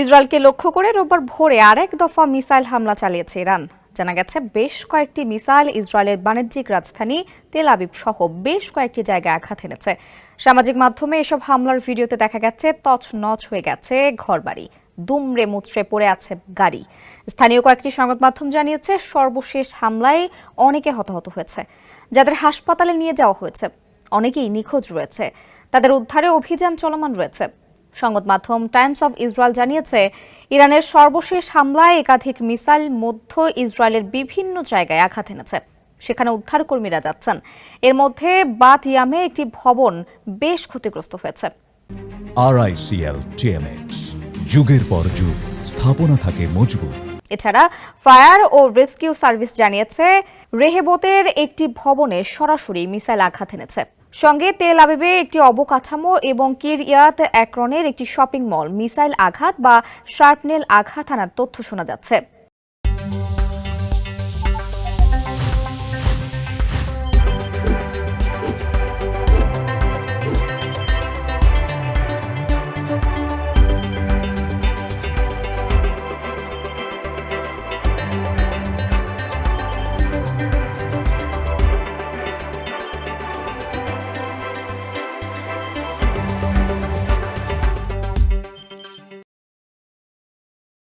ইসরায়েলকে লক্ষ্য করে রোববার ভোরে আরেক দফা মিসাইল হামলা চালিয়েছে ইরান। জানা গেছে বেশ কয়েকটি মিসাইল ইসরায়েলের বাণিজ্যিক রাজধানী তেল আবিব সহ বেশ কয়েকটি জায়গায় আঘাত এনেছে। সামাজিক মাধ্যমে এসব হামলার ভিডিওতে দেখা গেছে তছনছ হয়ে গেছে ঘরবাড়ি, দুমড়ে মুচড়ে পড়ে আছে গাড়ি। স্থানীয় কয়েকটি সংবাদ মাধ্যম জানিয়েছে সর্বশেষ হামলায় অনেকে হতাহত হয়েছে, যাদের হাসপাতালে নিয়ে যাওয়া হয়েছে। অনেকেই নিখোঁজ রয়েছে, তাদের উদ্ধারে অভিযান চলমান রয়েছে। সংবাদ মাধ্যম টাইমস অব ইসরায়েল জানিয়েছে ইরানের সর্বশেষ হামলায় একাধিক মিসাইল মধ্য ইসরায়েলের বিভিন্ন জায়গায় আঘাত এনেছে। সেখানে উদ্ধারকর্মীরা যাচ্ছেন। এর মধ্যে বাত ইয়ামে একটি ভবন বেশ ক্ষতিগ্রস্ত হয়েছে। RICL TMX, যুগের পর যুগ স্থাপনা থাকে মজবুত। এছাড়া ফায়ার ও রেস্কিউ সার্ভিস জানিয়েছে রেহেবতের একটি ভবনে সরাসরি মিসাইল আঘাত এনেছে। সঙ্গে তেল আবিবে একটি অবকাঠামো এবং কিরইয়াত একরনের একটি শপিং মল মিসাইল আঘাত বা শার্পনেল আঘাত আনার তথ্য শোনা যাচ্ছে।